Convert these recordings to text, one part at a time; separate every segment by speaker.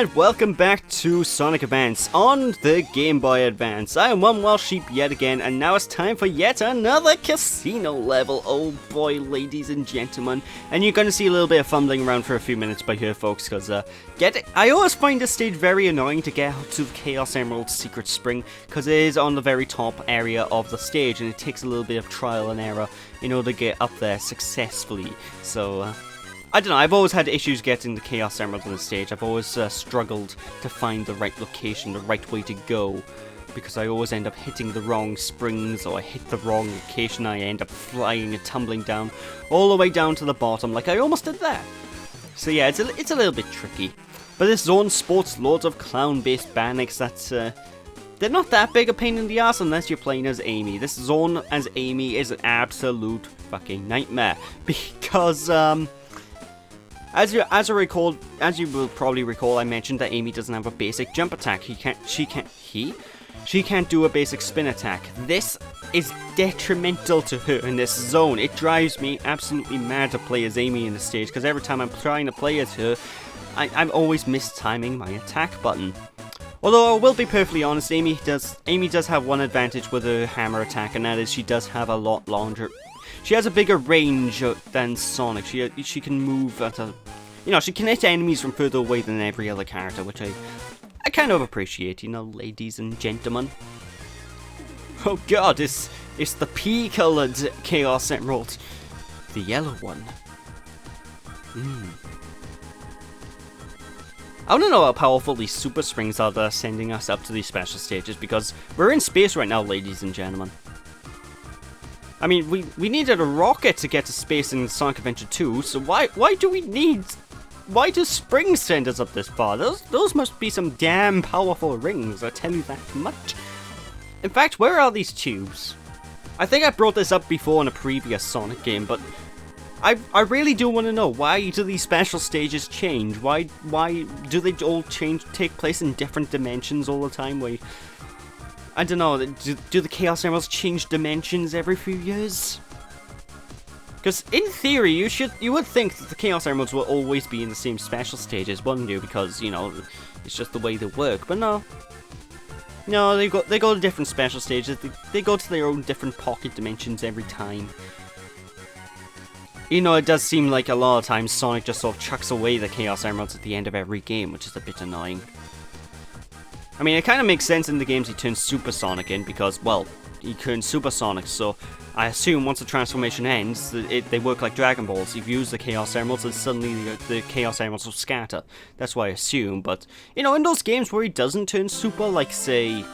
Speaker 1: and welcome back to Sonic Advance on the Game Boy Advance. I am one wild sheep yet again, and now it's time for yet another casino level. Oh boy, ladies and gentlemen. And you're going to see a little bit of fumbling around for a few minutes by here, folks, because I always find this stage very annoying to get out to the Chaos Emerald Secret Spring, because it is on the very top area of the stage, and it takes a little bit of trial and error in order to get up there successfully. So, I don't know, I've always had issues getting the Chaos Emerald on the stage. I've always struggled to find the right location, the right way to go, because I always end up hitting the wrong springs, or I hit the wrong location, I end up flying and tumbling down, all the way down to the bottom, like I almost did that. So yeah, it's a little bit tricky. But this zone sports loads of clown-based mechanics that, they're not that big a pain in the ass unless you're playing as Amy. This zone as Amy is an absolute fucking nightmare, because, As you will probably recall, I mentioned that Amy doesn't have a basic jump attack. She can't do a basic spin attack. This is detrimental to her in this zone. It drives me absolutely mad to play as Amy in the stage, because every time I'm trying to play as her, I'm always mistiming my attack button. Although I will be perfectly honest, Amy does have one advantage with her hammer attack, and that is she does have a lot longer. She has a bigger range than Sonic. She can move at a... You know, she can hit enemies from further away than every other character, which I kind of appreciate, you know, ladies and gentlemen. Oh god, it's the pea-coloured Chaos Emerald. The yellow one. I want to know how powerful these super springs are that are sending us up to these special stages, because we're in space right now, ladies and gentlemen. I mean, we needed a rocket to get to space in Sonic Adventure 2, so why do springs send us up this far? Those must be some damn powerful rings, I tell you that much. In fact, where are these tubes? I think I brought this up before in a previous Sonic game, but I really do want to know, why do these special stages change? Why do they all take place in different dimensions all the time? I don't know, do the Chaos Emeralds change dimensions every few years? Because in theory, you would think that the Chaos Emeralds will always be in the same special stages, wouldn't you? Because, you know, it's just the way they work. But no. No, they go to different special stages. They go to their own different pocket dimensions every time. You know, it does seem like a lot of times Sonic just sort of chucks away the Chaos Emeralds at the end of every game, which is a bit annoying. I mean, it kind of makes sense in the games he turns Super Sonic in, because, well, he turns Super Sonic, so I assume once the transformation ends, they work like Dragon Balls. You've used the Chaos Emeralds, and suddenly the Chaos Emeralds will scatter. That's what I assume, but, you know, in those games where he doesn't turn Super, like, say,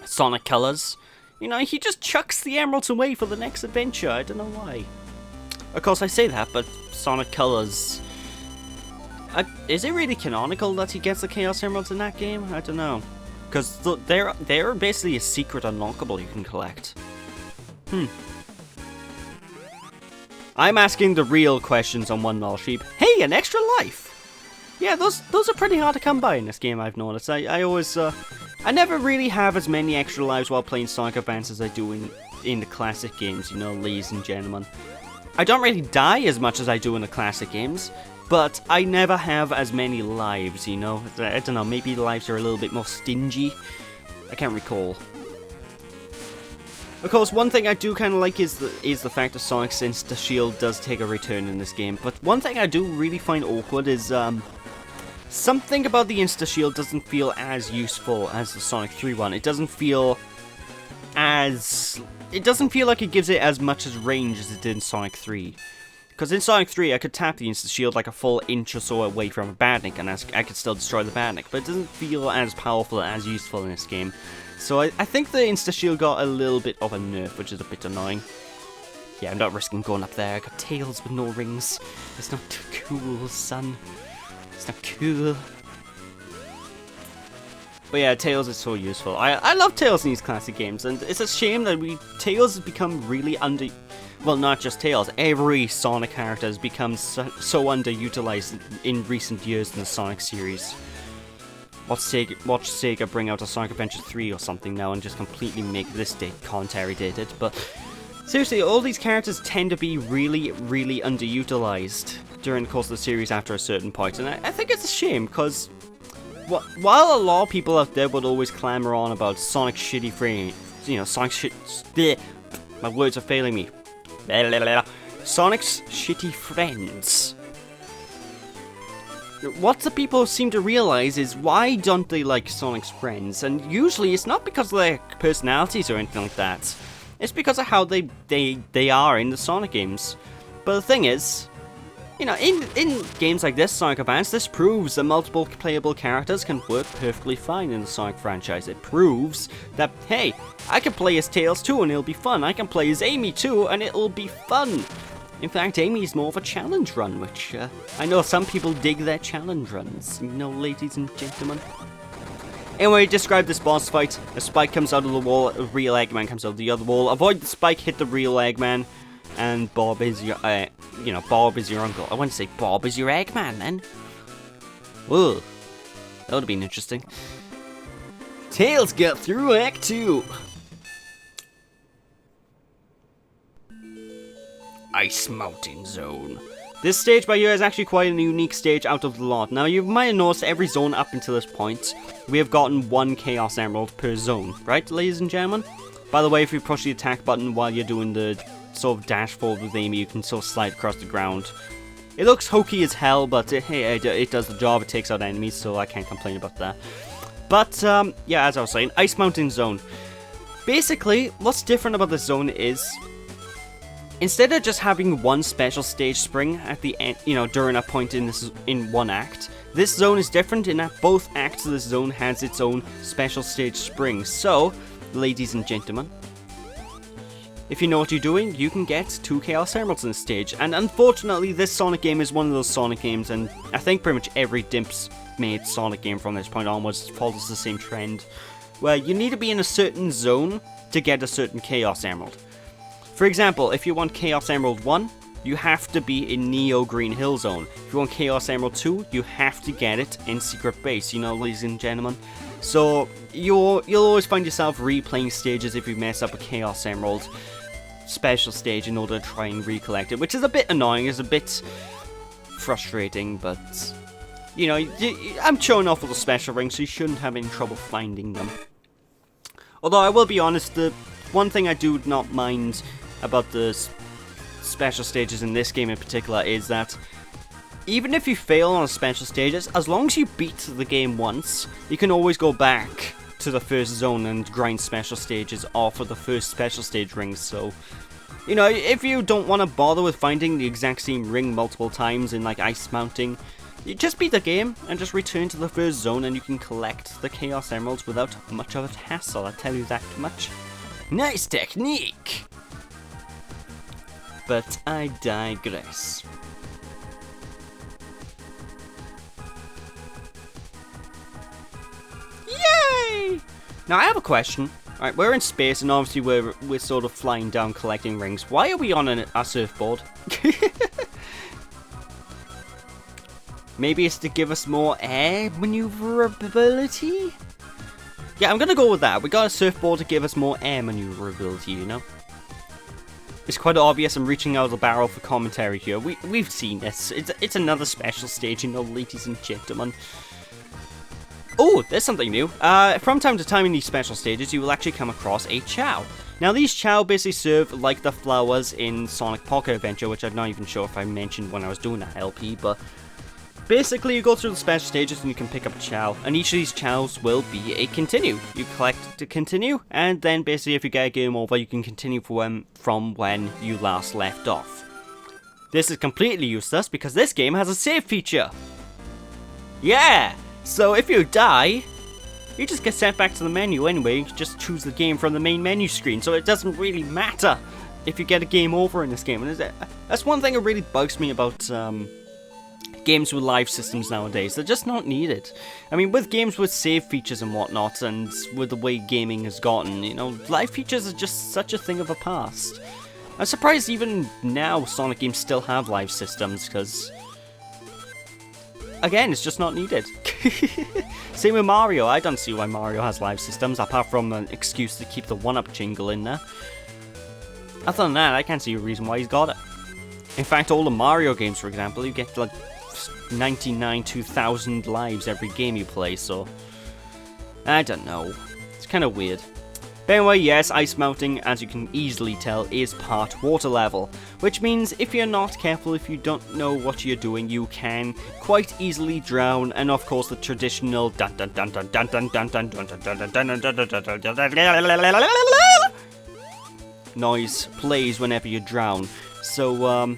Speaker 1: Sonic Colors, you know, he just chucks the Emeralds away for the next adventure. I don't know why. Of course, I say that, but Sonic Colors... is it really canonical that he gets the Chaos Emeralds in that game? I don't know. Because they're basically a secret unlockable you can collect. I'm asking the real questions on One Wild Sheep. Hey, an extra life! Yeah, those are pretty hard to come by in this game, I've noticed. I always, I never really have as many extra lives while playing Sonic Advance as I do in the classic games, you know, ladies and gentlemen. I don't really die as much as I do in the classic games, but I never have as many lives, you know. I don't know, maybe the lives are a little bit more stingy. I can't recall. Of course, one thing I do kind of like is the fact that Sonic's Insta-Shield does take a return in this game. But one thing I do really find awkward is, something about the Insta-Shield doesn't feel as useful as the Sonic 3 one. It doesn't feel like it gives it as much as range as it did in Sonic 3. Because in Sonic 3, I could tap the Insta-Shield like a full inch or so away from a Badnik, and I could still destroy the Badnik, but it doesn't feel as powerful and as useful in this game. So I think the Insta-Shield got a little bit of a nerf, which is a bit annoying. Yeah, I'm not risking going up there. I got Tails with no rings. It's not cool, son. It's not cool. But yeah, Tails is so useful. I love Tails in these classic games, and it's a shame that Tails has become really well, not just Tails, every Sonic character has become so underutilized in recent years in the Sonic series. Watch Sega bring out a Sonic Adventure 3 or something now and just completely make this commentary dated, but seriously, all these characters tend to be really, really underutilized during the course of the series after a certain point, and I think it's a shame, because while a lot of people out there would always clamor on about Sonic's shitty frame, you know, my words are failing me. Sonic's shitty friends. What the people seem to realize is, why don't they like Sonic's friends? And usually it's not because of their personalities or anything like that. It's because of how they are in the Sonic games. But the thing is, you know, in games like this, Sonic Advance, this proves that multiple playable characters can work perfectly fine in the Sonic franchise. It proves that, hey, I can play as Tails too and it'll be fun. I can play as Amy too and it'll be fun. In fact, Amy's more of a challenge run, which I know some people dig their challenge runs, you know, ladies and gentlemen. Anyway, describe this boss fight. A spike comes out of the wall, a real Eggman comes out of the other wall. Avoid the spike, hit the real Eggman, and Bob is your, Bob is your uncle. I want to say Bob is your Eggman, then. Whoa, that would have been interesting. Tails got through Act 2. Ice Mountain Zone. This stage by here is actually quite a unique stage out of the lot. Now, you might have noticed every zone up until this point, we have gotten 1 Chaos Emerald per zone, right, ladies and gentlemen? By the way, if you push the attack button while you're doing the sort of dash forward with Amy, you can sort of slide across the ground. It looks hokey as hell, but it does the job. It takes out enemies, so I can't complain about that. But, yeah, as I was saying, Ice Mountain Zone. Basically, what's different about this zone is, instead of just having one special stage spring at the end, you know, during a point in one act, this zone is different in that both acts of this zone has its own special stage spring. So, ladies and gentlemen, if you know what you're doing, you can get 2 Chaos Emeralds in this stage. And unfortunately, this Sonic game is one of those Sonic games, and I think pretty much every DIMPS made Sonic game from this point onwards follows the same trend, where you need to be in a certain zone to get a certain Chaos Emerald. For example, if you want Chaos Emerald 1, you have to be in Neo Green Hill Zone. If you want Chaos Emerald 2, you have to get it in Secret Base, you know, ladies and gentlemen. So, you'll always find yourself replaying stages if you mess up a Chaos Emerald special stage in order to try and recollect it, which is a bit annoying, is a bit frustrating, but, you know, I'm showing off all the special rings, so you shouldn't have any trouble finding them. Although, I will be honest, the one thing I do not mind about the special stages in this game in particular is that even if you fail on the special stages, as long as you beat the game once, you can always go back to the first zone and grind special stages off of the first special stage rings. So, you know, if you don't want to bother with finding the exact same ring multiple times in like Ice Mountain, you just beat the game and just return to the first zone and you can collect the Chaos Emeralds without much of a hassle, I tell you that much. Nice technique! But I digress. Yay! Now I have a question. Alright, we're in space and obviously we're sort of flying down collecting rings. Why are we on a surfboard? Maybe it's to give us more air maneuverability? Yeah, I'm gonna go with that. We got a surfboard to give us more air maneuverability, you know? It's quite obvious I'm reaching out of the barrel for commentary here. We've seen this. It's another special stage, you know, ladies and gentlemen. Oh, there's something new. From time to time in these special stages, you will actually come across a Chow. Now, these Chow basically serve like the flowers in Sonic Pocket Adventure, which I'm not even sure if I mentioned when I was doing that LP, but basically, you go through the special stages and you can pick up a Chow, and each of these Chows will be a continue. You collect to continue, and then basically if you get a game over, you can continue from when you last left off. This is completely useless because this game has a save feature. Yeah! So if you die, you just get sent back to the menu anyway. You just choose the game from the main menu screen, so it doesn't really matter if you get a game over in this game. And that's one thing that really bugs me about games with live systems nowadays. They're just not needed. I mean, with games with save features and whatnot, and with the way gaming has gotten, you know, live features are just such a thing of the past. I'm surprised even now Sonic games still have live systems, because again, it's just not needed. Same with Mario. I don't see why Mario has live systems, apart from an excuse to keep the 1-up jingle in there. Other than that, I can't see a reason why he's got it. In fact, all the Mario games, for example, you get like 99 to 1,000 lives every game you play, so I don't know. It's kind of weird. But anyway, yes, ice melting, as you can easily tell, is part water level, which means if you're not careful, if you don't know what you're doing, you can quite easily drown, and of course the traditional dun dun dun dun dun dun dun dun dun dun dun dun dun dun dun noise plays whenever you drown. So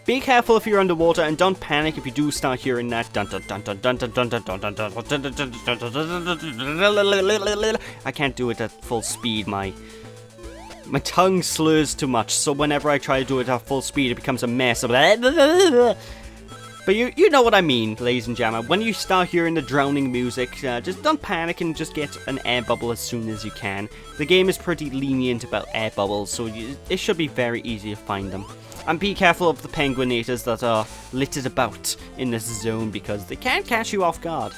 Speaker 1: be careful if you're underwater, and don't panic if you do start hearing that dun dun dun dun dun dun dun dun dun dun. I can't do it at full speed. My tongue slurs too much, so whenever I try to do it at full speed, it becomes a mess. But you know what I mean, ladies and gentlemen. When you start hearing the drowning music, just don't panic and just get an air bubble as soon as you can. The game is pretty lenient about air bubbles, so it should be very easy to find them. And be careful of the penguinators that are littered about in this zone, because they can catch you off guard.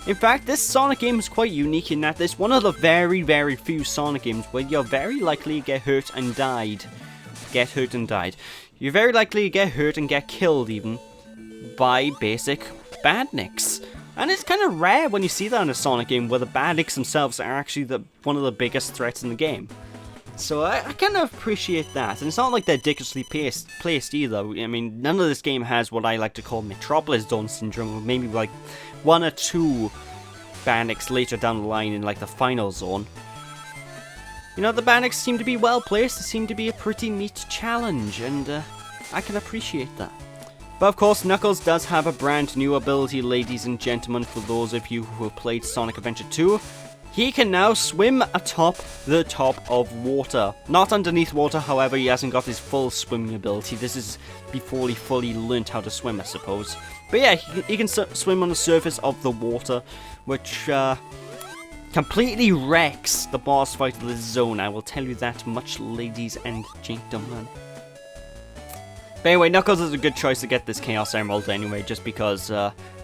Speaker 1: In fact, this Sonic game is quite unique in that it's one of the very, very few Sonic games where you're very likely to get hurt and died. You're very likely to get hurt and get killed even by basic badniks. And it's kind of rare when you see that in a Sonic game where the badniks themselves are actually one of the biggest threats in the game. So I kind of appreciate that, and it's not like they're ridiculously placed either. I mean, none of this game has what I like to call Metropolis Dawn Syndrome, or maybe like 1 or 2 bandits later down the line in like the final zone. You know, the bandits seem to be well placed, they seem to be a pretty neat challenge, and I can appreciate that. But of course, Knuckles does have a brand new ability, ladies and gentlemen, for those of you who have played Sonic Adventure 2. He can now swim atop the top of water. Not underneath water, however, he hasn't got his full swimming ability. This is before he fully learnt how to swim, I suppose. But yeah, he can swim on the surface of the water, which completely wrecks the boss fight of this zone. I will tell you that much, ladies and gentlemen. But anyway, Knuckles is a good choice to get this Chaos Emerald anyway, just because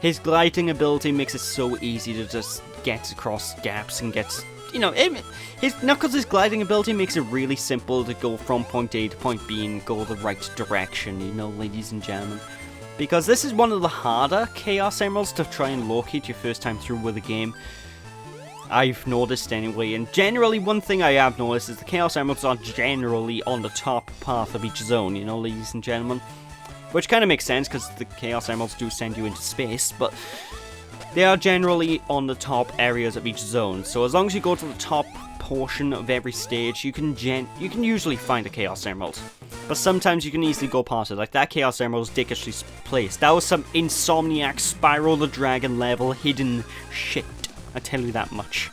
Speaker 1: his gliding ability makes it so easy to just get across gaps and get, you know, Knuckles' gliding ability makes it really simple to go from point A to point B and go the right direction, you know, ladies and gentlemen. Because this is one of the harder Chaos Emeralds to try and locate your first time through with the game. I've noticed anyway, and generally one thing I have noticed is the Chaos Emeralds are generally on the top path of each zone, you know, ladies and gentlemen. Which kind of makes sense, because the Chaos Emeralds do send you into space, but they are generally on the top areas of each zone. So as long as you go to the top portion of every stage, you can usually find a Chaos Emerald. But sometimes you can easily go past it, like that Chaos Emerald is ridiculously placed. That was some Insomniac Spyro the Dragon level hidden shit. I tell you that much.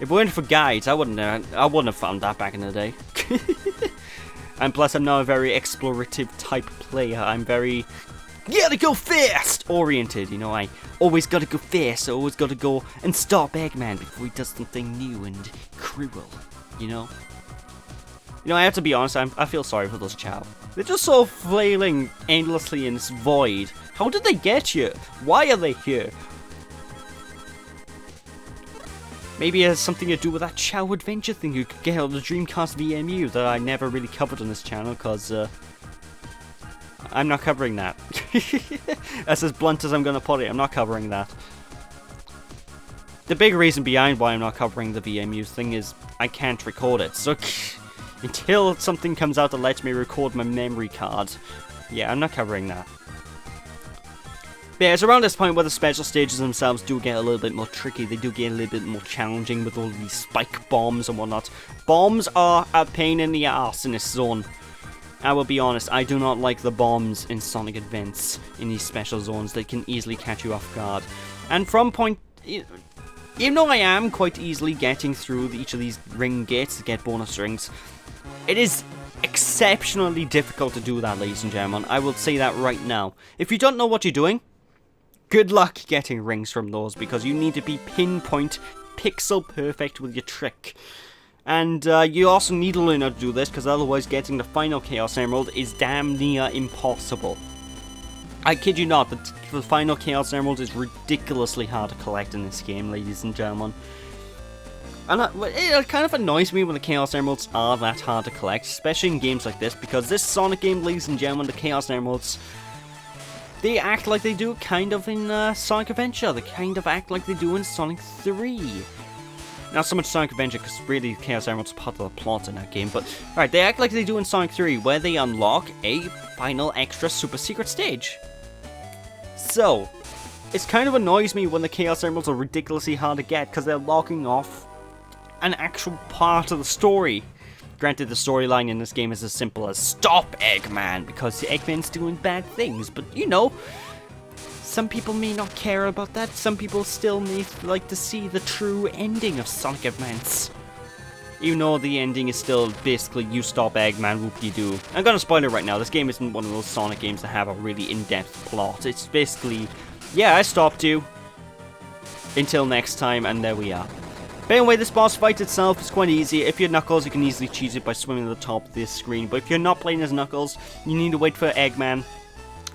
Speaker 1: If it weren't for guides, I wouldn't have found that back in the day. And plus, I'm not a very explorative type player. I'm very gotta go fast oriented. You know, I always gotta go fast. I always gotta go and stop Eggman before he does something new and cruel. You know. You know, I have to be honest. I feel sorry for those Chow. They're just sort of flailing endlessly in this void. How did they get here? Why are they here? Maybe it has something to do with that Chow Adventure thing you could get on the Dreamcast VMU that I never really covered on this channel, because I'm not covering that. That's as blunt as I'm going to put it, I'm not covering that. The big reason behind why I'm not covering the VMU thing is I can't record it, so until something comes out that lets me record my memory card, yeah, I'm not covering that. But yeah, it's around this point where the special stages themselves do get a little bit more tricky. They do get a little bit more challenging with all these spike bombs and whatnot. Bombs are a pain in the ass in this zone. I will be honest, I do not like the bombs in Sonic Advance in these special zones. They can easily catch you off guard. And from point... Even though I am quite easily getting through each of these ring gates to get bonus rings, it is exceptionally difficult to do that, ladies and gentlemen. I will say that right now. If you don't know what you're doing, good luck getting rings from those, because you need to be pinpoint, pixel perfect with your trick. And you also need to learn how to do this, because otherwise getting the final Chaos Emerald is damn near impossible. I kid you not, the final Chaos Emerald is ridiculously hard to collect in this game, ladies and gentlemen. And it kind of annoys me when the Chaos Emeralds are that hard to collect, especially in games like this, because this Sonic game, ladies and gentlemen, the Chaos Emeralds they act like they do kind of in Sonic Adventure. They kind of act like they do in Sonic 3. Not so much Sonic Adventure, because really Chaos Emerald's part of the plot in that game, but alright, they act like they do in Sonic 3, where they unlock a final extra super secret stage. So, it kind of annoys me when the Chaos Emeralds are ridiculously hard to get, because they're locking off an actual part of the story. Granted, the storyline in this game is as simple as stop Eggman, because Eggman's doing bad things, but you know, some people may not care about that. Some people still may like to see the true ending of Sonic Advance. Even though the ending is still basically you stop Eggman, whoop-de-doo. I'm gonna spoil it right now, this game isn't one of those Sonic games that have a really in-depth plot. It's basically, yeah, I stopped you. Until next time, and there we are. But anyway, this boss fight itself is quite easy. If you're Knuckles, you can easily cheese it by swimming to the top of this screen. But if you're not playing as Knuckles, you need to wait for Eggman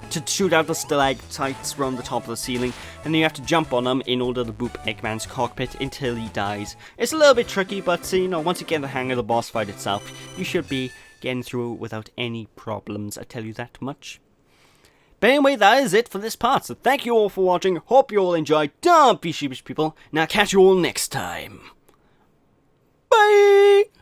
Speaker 1: to shoot out the stalactites from the top of the ceiling, and then you have to jump on them in order to boop Eggman's cockpit until he dies. It's a little bit tricky, but you know, once you get the hang of the boss fight itself, you should be getting through it without any problems, I tell you that much. But anyway, that is it for this part, so thank you all for watching, hope you all enjoyed, don't be sheepish people, now catch you all next time. Bye!